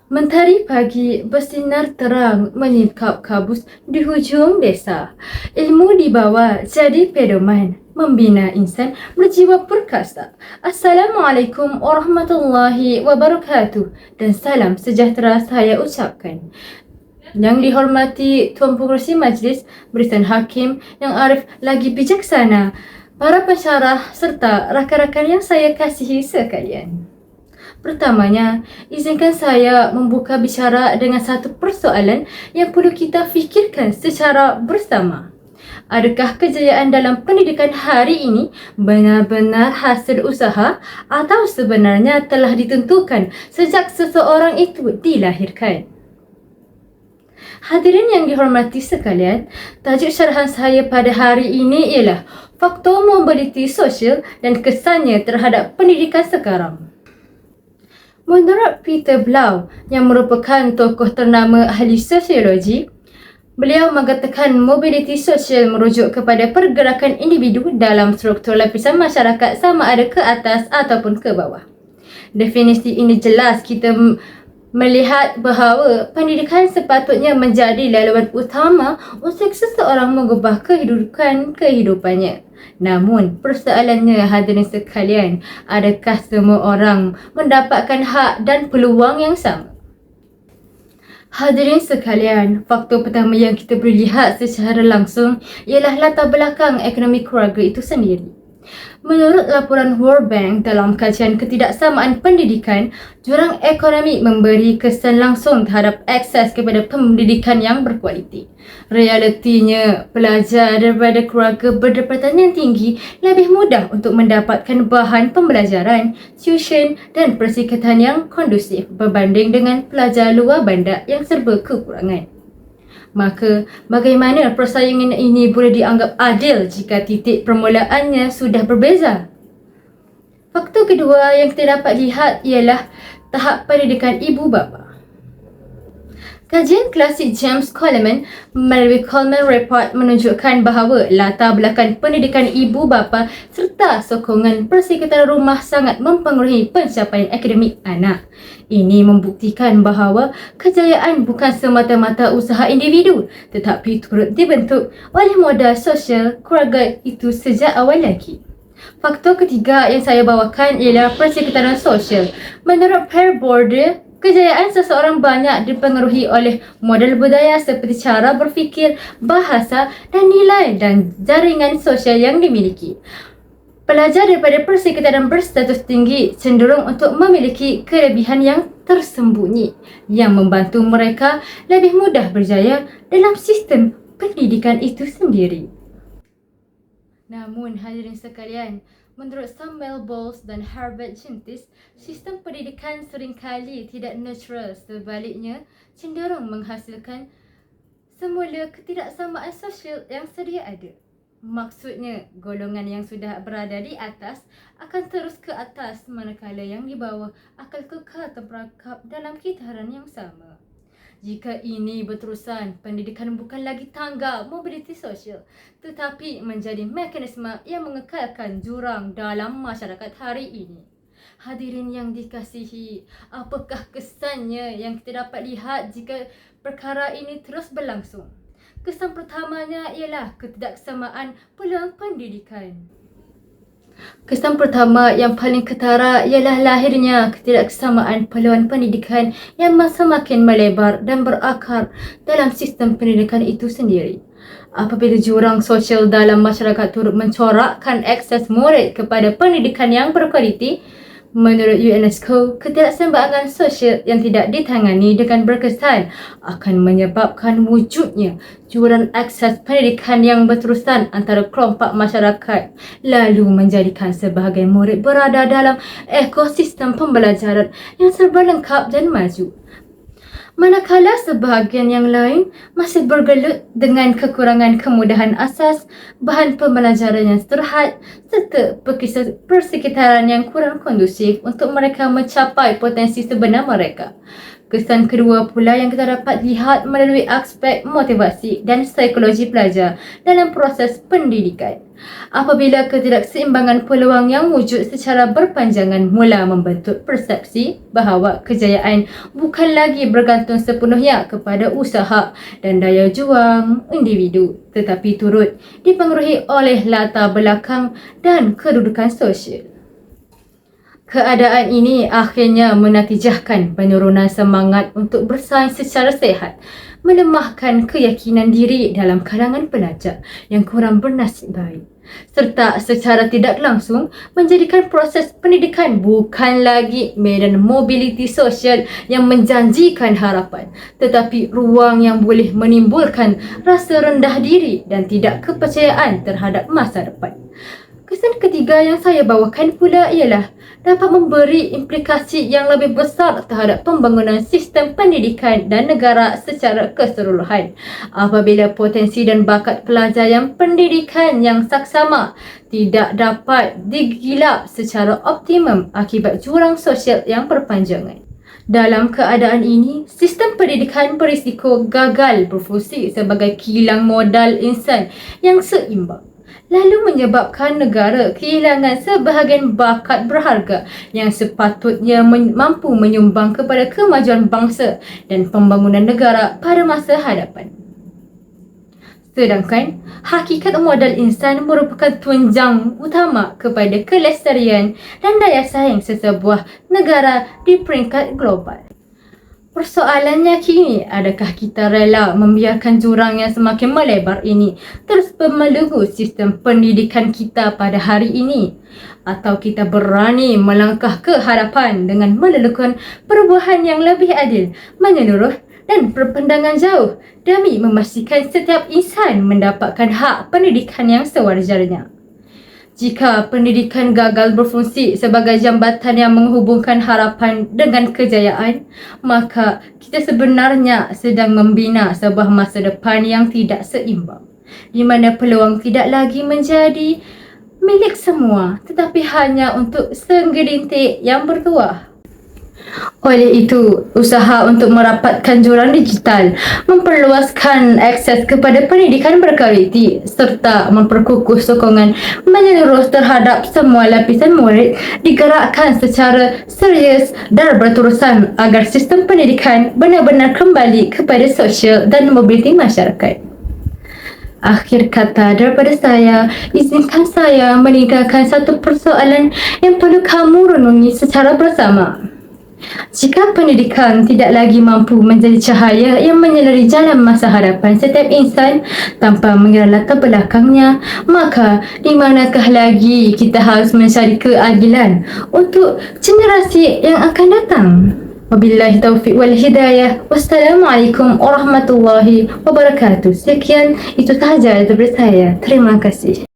Mentari pagi bersinar terang menyingkap kabus di hujung desa. Ilmu dibawa jadi pedoman, membina insan berjiwa perkasa. Assalamualaikum warahmatullahi wabarakatuh dan salam sejahtera saya ucapkan. Yang dihormati Tuan Pengerusi Majlis, Barisan Hakim yang arif lagi bijaksana, para pensyarah serta rakan-rakan yang saya kasihi sekalian. Pertamanya, izinkan saya membuka bicara dengan satu persoalan yang perlu kita fikirkan secara bersama. Adakah kejayaan dalam pendidikan hari ini benar-benar hasil usaha atau sebenarnya telah ditentukan sejak seseorang itu dilahirkan? Hadirin yang dihormati sekalian, tajuk syarahan saya pada hari ini ialah faktor mobiliti sosial dan kesannya terhadap pendidikan sekarang. Menurut Peter Blau, yang merupakan tokoh ternama ahli sosiologi, beliau mengatakan mobiliti sosial merujuk kepada pergerakan individu dalam struktur lapisan masyarakat sama ada ke atas ataupun ke bawah. Definisi ini jelas kita melihat bahawa pendidikan sepatutnya menjadi laluan utama untuk seseorang mengubah kehidupannya. Namun, persoalannya hadirin sekalian, adakah semua orang mendapatkan hak dan peluang yang sama? Hadirin sekalian, faktor pertama yang kita boleh lihat secara langsung ialah latar belakang ekonomi keluarga itu sendiri. Menurut laporan World Bank dalam kajian ketidaksamaan pendidikan, jurang ekonomi memberi kesan langsung terhadap akses kepada pendidikan yang berkualiti. Realitinya, pelajar daripada keluarga berdapatan yang tinggi lebih mudah untuk mendapatkan bahan pembelajaran, tuition dan persekatan yang kondusif berbanding dengan pelajar luar bandar yang serba kekurangan. Maka, bagaimana persaingan ini boleh dianggap adil jika titik permulaannya sudah berbeza? Faktor kedua yang kita dapat lihat ialah tahap pendidikan ibu bapa. Kajian klasik James Coleman melalui Coleman Report menunjukkan bahawa latar belakang pendidikan ibu bapa serta sokongan persekitaran rumah sangat mempengaruhi pencapaian akademik anak. Ini membuktikan bahawa kejayaan bukan semata-mata usaha individu tetapi turut dibentuk oleh modal sosial keluarga itu sejak awal lagi. Faktor ketiga yang saya bawakan ialah persekitaran sosial. Menurut Per Border, kejayaan seseorang banyak dipengaruhi oleh model budaya seperti cara berfikir, bahasa dan nilai dan jaringan sosial yang dimiliki. Pelajar daripada persekitaran berstatus tinggi cenderung untuk memiliki kelebihan yang tersembunyi yang membantu mereka lebih mudah berjaya dalam sistem pendidikan itu sendiri. Namun hadirin sekalian, menurut Samuel Bowles dan Harvard Scientists, sistem pendidikan seringkali tidak neutral, sebaliknya cenderung menghasilkan semula ketidaksamaan sosial yang sedia ada. Maksudnya, golongan yang sudah berada di atas akan terus ke atas manakala yang di bawah akan kekal terperangkap dalam kitaran yang sama. Jika ini berterusan, pendidikan bukan lagi tangga mobiliti sosial tetapi menjadi mekanisme yang mengekalkan jurang dalam masyarakat hari ini. Hadirin yang dikasihi, apakah kesannya yang kita dapat lihat jika perkara ini terus berlangsung? Kesan pertamanya ialah ketidaksamaan peluang pendidikan. Kesan pertama yang paling ketara ialah lahirnya ketidaksamaan peluang pendidikan yang semakin melebar dan berakar dalam sistem pendidikan itu sendiri. Apabila jurang sosial dalam masyarakat turut mencorakkan akses murid kepada pendidikan yang berkualiti, menurut UNESCO, ketidakseimbangan sosial yang tidak ditangani dengan berkesan akan menyebabkan wujudnya jurang akses pendidikan yang berterusan antara kelompok masyarakat, lalu menjadikan sebahagian murid berada dalam ekosistem pembelajaran yang serba lengkap dan maju. Manakala sebahagian yang lain masih bergelut dengan kekurangan kemudahan asas, bahan pembelajaran yang terhad serta persekitaran yang kurang kondusif untuk mereka mencapai potensi sebenar mereka. Kesan kedua pula yang kita dapat lihat melalui aspek motivasi dan psikologi pelajar dalam proses pendidikan. Apabila ketidakseimbangan peluang yang wujud secara berpanjangan mula membentuk persepsi bahawa kejayaan bukan lagi bergantung sepenuhnya kepada usaha dan daya juang individu, tetapi turut dipengaruhi oleh latar belakang dan kedudukan sosial. Keadaan ini akhirnya menatijahkan penurunan semangat untuk bersaing secara sehat, melemahkan keyakinan diri dalam kalangan pelajar yang kurang bernasib baik, serta secara tidak langsung menjadikan proses pendidikan bukan lagi medan mobiliti sosial yang menjanjikan harapan, tetapi ruang yang boleh menimbulkan rasa rendah diri dan tidak kepercayaan terhadap masa depan. Kesan ketiga yang saya bawakan pula ialah dapat memberi implikasi yang lebih besar terhadap pembangunan sistem pendidikan dan negara secara keseluruhan. Apabila potensi dan bakat pelajar yang pendidikan yang saksama tidak dapat digilap secara optimum akibat jurang sosial yang berpanjangan. Dalam keadaan ini, sistem pendidikan berisiko gagal berfungsi sebagai kilang modal insan yang seimbang, lalu menyebabkan negara kehilangan sebahagian bakat berharga yang sepatutnya mampu menyumbang kepada kemajuan bangsa dan pembangunan negara pada masa hadapan. Sedangkan, hakikat modal insan merupakan tunjang utama kepada kelestarian dan daya saing sesebuah negara di peringkat global. Persoalannya kini, adakah kita rela membiarkan jurang yang semakin melebar ini terus memelenggu sistem pendidikan kita pada hari ini? Atau kita berani melangkah ke hadapan dengan melakukan perubahan yang lebih adil, menyeluruh dan berpandangan jauh demi memastikan setiap insan mendapatkan hak pendidikan yang sewajarnya? Jika pendidikan gagal berfungsi sebagai jambatan yang menghubungkan harapan dengan kejayaan, maka kita sebenarnya sedang membina sebuah masa depan yang tidak seimbang, di mana peluang tidak lagi menjadi milik semua, tetapi hanya untuk segelintir yang bertuah. Oleh itu, usaha untuk merapatkan jurang digital, memperluaskan akses kepada pendidikan berkualiti serta memperkukuh sokongan menyeluruh terhadap semua lapisan murid digerakkan secara serius dan berterusan agar sistem pendidikan benar-benar kembali kepada sosial dan mobiliti masyarakat. Akhir kata daripada saya, izinkan saya meninggalkan satu persoalan yang perlu kamu renungi secara bersama. Jika pendidikan tidak lagi mampu menjadi cahaya yang menyinari jalan masa hadapan setiap insan tanpa mengira latar belakangnya, maka di manakah lagi kita harus mencari keadilan untuk generasi yang akan datang? Wabillahi taufiq wal hidayah. Wassalamualaikum warahmatullahi wabarakatuh. Sekian, itu sahaja daripada saya. Terima kasih.